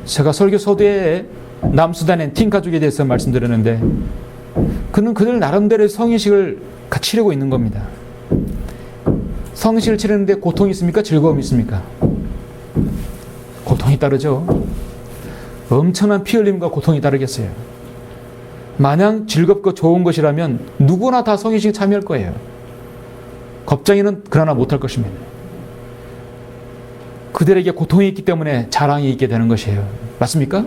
제가 설교 서두에 남수단의 팀 가족에 대해서 말씀드렸는데, 그는 그들 나름대로의 성인식을 치르고 있는 겁니다. 성인식을 치르는데 고통이 있습니까? 즐거움이 있습니까? 고통이 따르죠. 엄청난 피 흘림과 고통이 따르겠어요. 마냥 즐겁고 좋은 것이라면 누구나 다 성인식에 참여할 거예요. 겁쟁이는 그러나 못할 것입니다. 그들에게 고통이 있기 때문에 자랑이 있게 되는 것이에요. 맞습니까?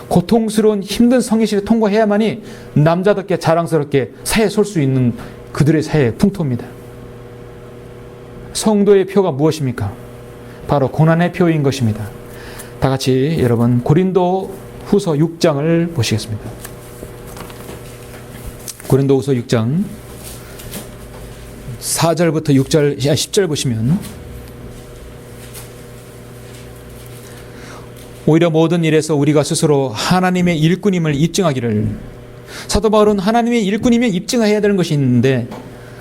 고통스러운 힘든 성인식을 통과해야만이 남자답게 자랑스럽게 사회에 설 수 있는 그들의 사회의 풍토입니다. 성도의 표가 무엇입니까? 바로 고난의 표인 것입니다. 다 같이 여러분 고린도 후서 6장을 보시겠습니다. 고린도 후서 6장 4절부터 10절 보시면, 오히려 모든 일에서 우리가 스스로 하나님의 일꾼임을 입증하기를, 사도 바울은 하나님의 일꾼이면 입증해야 되는 것이 있는데,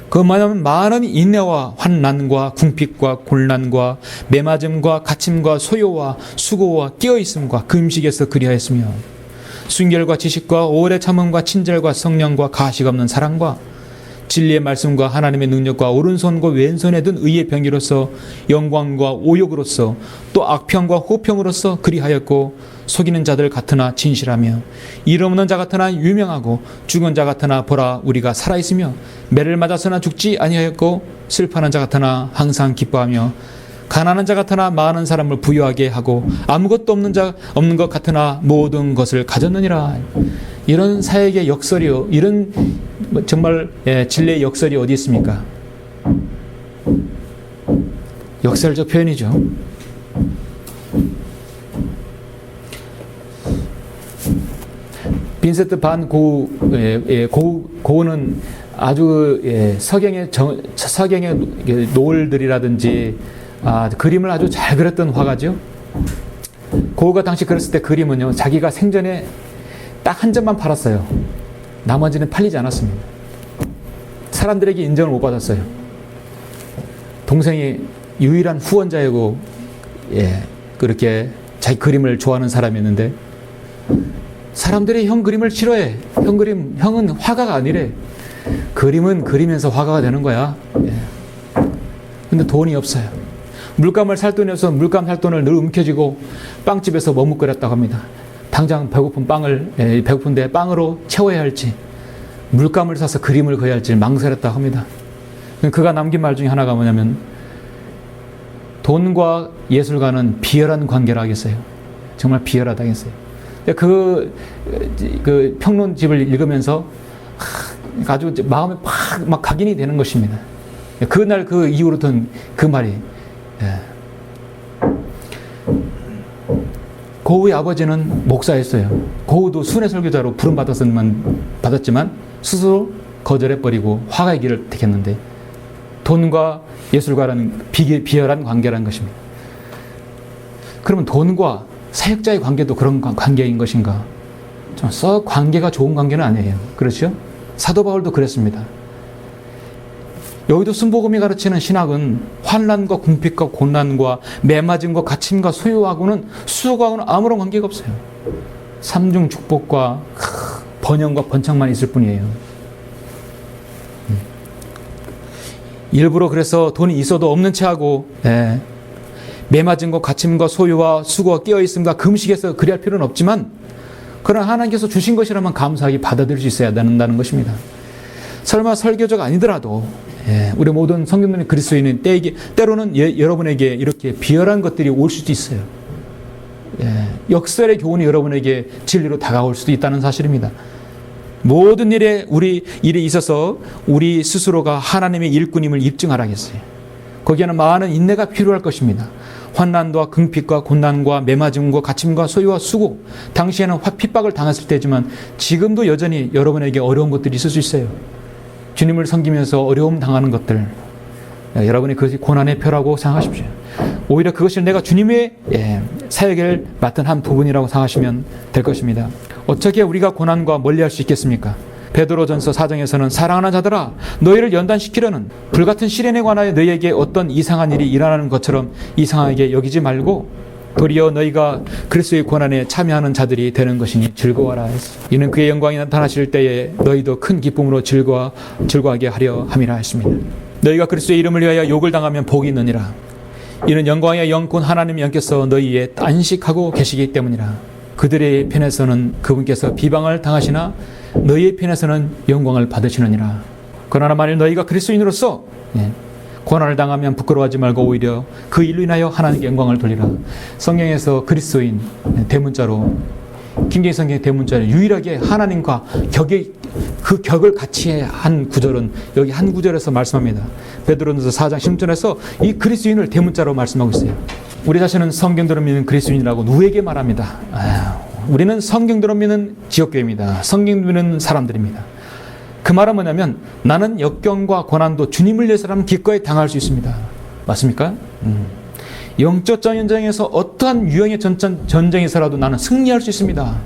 그만하면 많은 인내와 환난과 궁핍과 곤란과 매맞음과 갇힘과 소요와 수고와 끼어있음과 금식에서 그리하였으며, 순결과 지식과 오래 참음과 친절과 성령과 가식 없는 사랑과 진리의 말씀과 하나님의 능력과 오른손과 왼손에 든 의의 병이로서 영광과 오욕으로서 또 악평과 호평으로서 그리하였고, 속이는 자들 같으나 진실하며 이름 없는 자 같으나 유명하고 죽은 자 같으나 보라 우리가 살아있으며 매를 맞아서나 죽지 아니하였고, 슬퍼하는 자 같으나 항상 기뻐하며 가난한 자 같으나 많은 사람을 부유하게 하고 아무것도 없는 것 같으나 모든 것을 가졌느니라. 이런 사역의 역설이, 이런 정말 진리의 역설이 어디 있습니까? 역설적 표현이죠. 빈센트 반 고흐는 아주 서경의 노을들이라든지 그림을 아주 잘 그렸던 화가죠. 고흐가 당시 그렸을 때 그림은요, 자기가 생전에 딱 한 점만 팔았어요. 나머지는 팔리지 않았습니다. 사람들에게 인정을 못 받았어요. 동생이 유일한 후원자이고, 그렇게 자기 그림을 좋아하는 사람이었는데, 사람들이 형 그림을 싫어해. 형은 화가가 아니래. 그림은 그리면서 화가가 되는 거야. 근데 돈이 없어요. 물감을 살 돈이 없어서 물감 살 돈을 늘 움켜쥐고 빵집에서 머뭇거렸다고 합니다. 당장 배고픈데 빵으로 채워야 할지, 물감을 사서 그림을 그려야 할지 망설였다고 합니다. 그가 남긴 말 중에 하나가 뭐냐면, 돈과 예술가는 비열한 관계라 하겠어요. 정말 비열하다 하겠어요. 그 평론집을 읽으면서 아주 마음에 막 각인이 되는 것입니다. 그날 그 이후로 든 그 말이, 고흐의 아버지는 목사였어요. 고흐도 순회 설교자로 부름 받았지만 스스로 거절해버리고 화가의 길을 택했는데, 돈과 예술가라는 비열한 관계라는 것입니다. 그러면 돈과 사역자의 관계도 그런 관계인 것인가? 썩 관계가 좋은 관계는 아니에요. 그렇죠? 사도 바울도 그랬습니다. 여기도 순복음이 가르치는 신학은 환난과 궁핍과 고난과 매맞음과 갇힘과 소유하고는 수고하고는 아무런 관계가 없어요. 삼중 축복과 번영과 번창만 있을 뿐이에요. 일부러 그래서 돈이 있어도 없는 체하고, 매맞음과 갇힘과 소유와 수고가 깨어있음과 금식해서 그리할 필요는 없지만, 그러나 하나님께서 주신 것이라면 감사하게 받아들일 수 있어야 된다는 것입니다. 설마 설교자가 아니더라도 우리 모든 성경론의 그리스도인은 때로는 여러분에게 이렇게 비열한 것들이 올 수도 있어요. 역설의 교훈이 여러분에게 진리로 다가올 수도 있다는 사실입니다. 모든 일에 있어서 우리 스스로가 하나님의 일꾼임을 입증하라겠어요. 거기에는 많은 인내가 필요할 것입니다. 환난과 궁핍과 고난과 매맞음과 갇힘과 소유와 수고, 당시에는 핍박을 당했을 때지만 지금도 여전히 여러분에게 어려운 것들이 있을 수 있어요. 주님을 섬기면서 어려움 당하는 것들, 여러분이 그것이 고난의 표라고 생각하십시오. 오히려 그것이 내가 주님의 사역을 맡은 한 부분이라고 생각하시면 될 것입니다. 어떻게 우리가 고난과 멀리할 수 있겠습니까? 베드로전서 4장에서는 사랑하는 자들아, 너희를 연단시키려는 불같은 시련에 관하여 너희에게 어떤 이상한 일이 일어나는 것처럼 이상하게 여기지 말고 도리어 너희가 그리스도의 고난에 참여하는 자들이 되는 것이니 즐거워라 했어. 이는 그의 영광이 나타나실 때에 너희도 큰 기쁨으로 즐거워하게 하려 함이라 했습니다. 너희가 그리스도의 이름을 위하여 욕을 당하면 복이 있느니라. 이는 영광의 영군 하나님이 영께서 너희에 안식하고 계시기 때문이라. 그들의 편에서는 그분께서 비방을 당하시나 너희의 편에서는 영광을 받으시느니라. 그러나 만일 너희가 그리스도인으로서 고난을 당하면 부끄러워하지 말고 오히려 그 일로 인하여 하나님께 영광을 돌리라. 성경에서 그리스도인 대문자로, 킹제임 성경의 대문자로 유일하게 하나님과 그 격을 같이 한 구절은 여기 한 구절에서 말씀합니다. 베드로전서 4장 16절에서 이 그리스도인을 대문자로 말씀하고 있어요. 우리 자신은 성경대로 믿는 그리스도인이라고 누구에게 말합니다. 우리는 성경대로 믿는 지역교회입니다. 성경대로 믿는 사람들입니다. 그 말은 뭐냐면, 나는 역경과 고난도 주님을 위해서라면 기꺼이 당할 수 있습니다. 맞습니까? 영적 전쟁에서 어떠한 유형의 전쟁에서라도 나는 승리할 수 있습니다.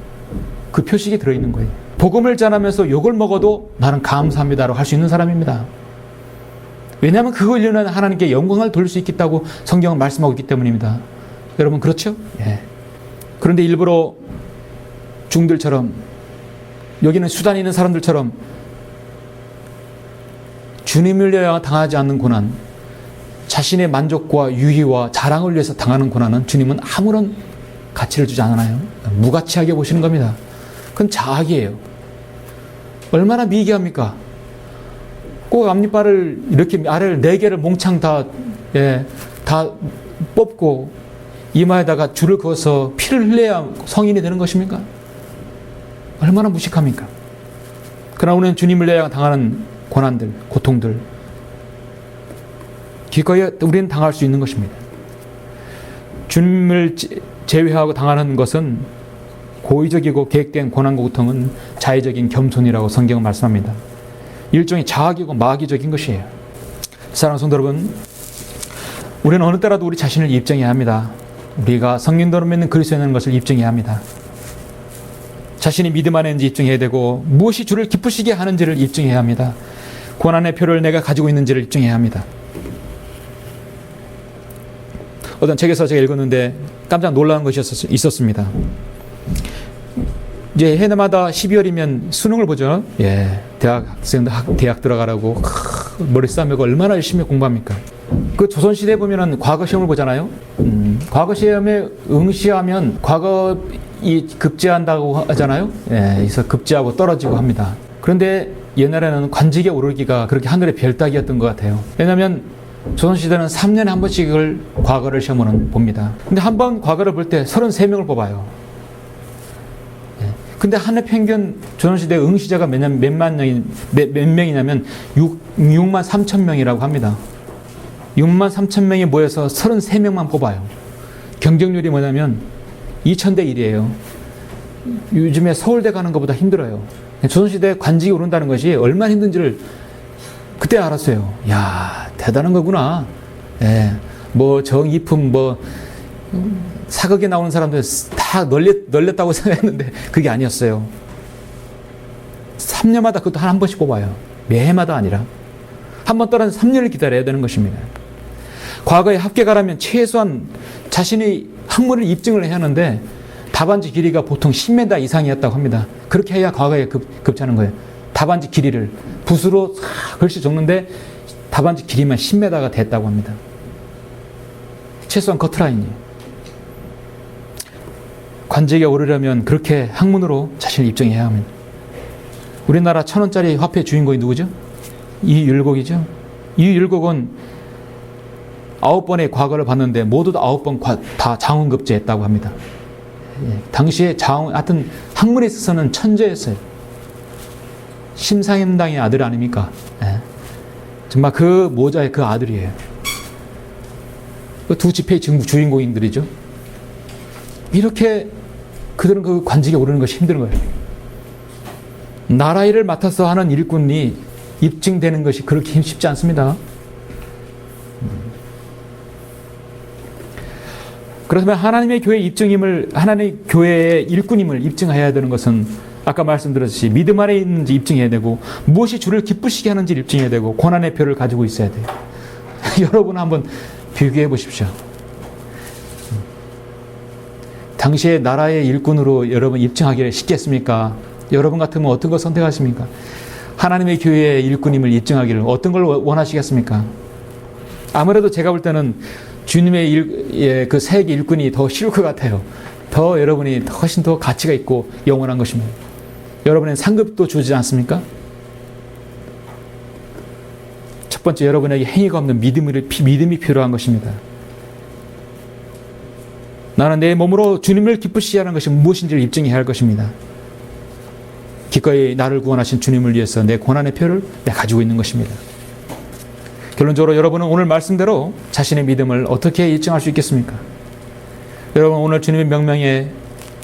그 표식이 들어있는 거예요. 복음을 전하면서 욕을 먹어도 나는 감사합니다라고 할 수 있는 사람입니다. 왜냐하면 그걸 위해 하나님께 영광을 돌릴 수 있겠다고 성경은 말씀하고 있기 때문입니다. 여러분 그렇죠? 그런데 일부러 중들처럼, 여기는 수단이 있는 사람들처럼 주님을 위하여 당하지 않는 고난, 자신의 만족과 유희와 자랑을 위해서 당하는 고난은 주님은 아무런 가치를 주지 않아요. 무가치하게 보시는 겁니다. 그건 자학이에요. 얼마나 미개합니까? 꼭 앞니빨을 이렇게 아래를 4개를 몽창 다 뽑고 이마에다가 줄을 그어서 피를 흘려야 성인이 되는 것입니까? 얼마나 무식합니까? 그러나 우리는 주님을 위하여 당하는 고난들, 고통들, 기꺼이 우리는 당할 수 있는 것입니다. 주님을 제외하고 당하는 것은 고의적이고 계획된 고난과 고통은 자의적인 겸손이라고 성경은 말씀합니다. 일종의 자학이고 마귀적인 것이에요. 사랑하는 성도 여러분, 우리는 어느 때라도 우리 자신을 입증해야 합니다. 우리가 성령대로 믿는 그리스도인인 것을 입증해야 합니다. 자신이 믿음 안에 있는지 입증해야 되고 무엇이 주를 기쁘시게 하는지를 입증해야 합니다. 고난의 표를 내가 가지고 있는지를 입증해야 합니다. 어떤 책에서 제가 읽었는데 깜짝 놀라운 것이 있었습니다. 이제 해마다 12월이면 수능을 보죠. 예, 대학생들 대학 들어가라고 머리 싸매고 얼마나 열심히 공부합니까? 그 조선시대에 보면은 과거 시험을 보잖아요. 과거 시험에 응시하면 과거 급제한다고 하잖아요. 예, 그래서 급제하고 떨어지고 합니다. 그런데 옛날에는 관직에 오르기가 그렇게 하늘의 별 따기였던 것 같아요. 왜냐하면 조선시대는 3년에 한 번씩을 과거를 시험을 봅니다. 근데 한 번 과거를 볼 때 33명을 뽑아요. 근데 한 해 평균 조선시대 응시자가 몇 명이냐면 6만 3천 명이라고 합니다. 6만 3천 명이 모여서 33명만 뽑아요. 경쟁률이 뭐냐면 2000대 1이에요. 요즘에 서울대 가는 것보다 힘들어요. 조선시대 관직이 오른다는 것이 얼마나 힘든지를 그때 알았어요. 야, 대단한 거구나. 예, 뭐 정이품 사극에 나오는 사람들 다 널렸다고 생각했는데 그게 아니었어요. 3년마다 그것도 한 번씩 뽑아요. 매해마다 아니라. 한 번 떨어져서 3년을 기다려야 되는 것입니다. 과거에 합격하려면 최소한 자신의 학문을 입증을 해야 하는데 답안지 길이가 보통 10m 이상이었다고 합니다. 그렇게 해야 과거에 급차는 거예요. 답안지 길이를 붓으로 글씨 적는데 답안지 길이만 10m가 됐다고 합니다. 최소한 커트라인이에요. 관직에 오르려면 그렇게 학문으로 자신을 입증해야 합니다. 우리나라 1,000원짜리 화폐 주인공이 누구죠? 이율곡이죠. 이율곡은 9번의 과거를 봤는데 모두 다 9번 다 장훈급제했다고 합니다. 예, 당시에 하여튼 학문에 있어서는 천재였어요. 심상임당의 아들 아닙니까? 예. 정말 그 모자의 그 아들이에요. 그 두 지폐의 주인공인들이죠. 이렇게 그들은 그 관직에 오르는 것이 힘든 거예요. 나라 일을 맡아서 하는 일꾼이 입증되는 것이 그렇게 쉽지 않습니다. 그렇다면 하나님의 하나님의 교회의 일꾼임을 입증해야 되는 것은 아까 말씀드렸듯이 믿음 안에 있는지 입증해야 되고 무엇이 주를 기쁘시게 하는지 입증해야 되고 고난의 표를 가지고 있어야 돼요. 여러분 한번 비교해 보십시오. 당시에 나라의 일꾼으로 여러분 입증하기를 쉽겠습니까? 여러분 같으면 어떤 걸 선택하십니까? 하나님의 교회의 일꾼임을 입증하기를 어떤 걸 원하시겠습니까? 아무래도 제가 볼 때는 주님의 그 세계 일꾼이 더 쉬울 것 같아요. 더 여러분이 훨씬 더 가치가 있고 영원한 것입니다. 여러분은 상급도 주지 않습니까? 첫 번째, 여러분에게 행위가 없는 믿음이 필요한 것입니다. 나는 내 몸으로 주님을 기쁘시게 하는 것이 무엇인지를 입증해야 할 것입니다. 기꺼이 나를 구원하신 주님을 위해서 내 고난의 표를 내가 가지고 있는 것입니다. 결론적으로 여러분은 오늘 말씀대로 자신의 믿음을 어떻게 입증할 수 있겠습니까? 여러분 오늘 주님의 명령에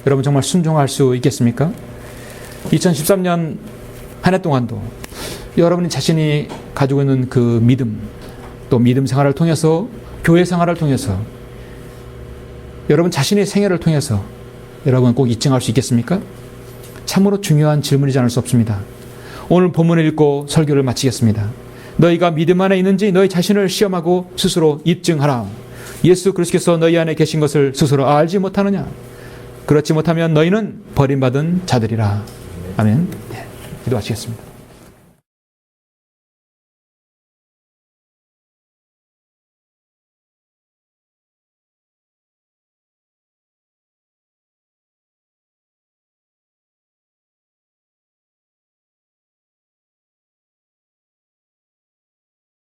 여러분 정말 순종할 수 있겠습니까? 2013년 한 해 동안도 여러분이 자신이 가지고 있는 그 믿음, 또 믿음 생활을 통해서 교회 생활을 통해서 여러분 자신의 생애를 통해서 여러분 꼭 입증할 수 있겠습니까? 참으로 중요한 질문이지 않을 수 없습니다. 오늘 본문을 읽고 설교를 마치겠습니다. 너희가 믿음 안에 있는지 너희 자신을 시험하고 스스로 입증하라. 예수 그리스도께서 너희 안에 계신 것을 스스로 알지 못하느냐? 그렇지 못하면 너희는 버림받은 자들이라. 아멘. 네, 기도하시겠습니다.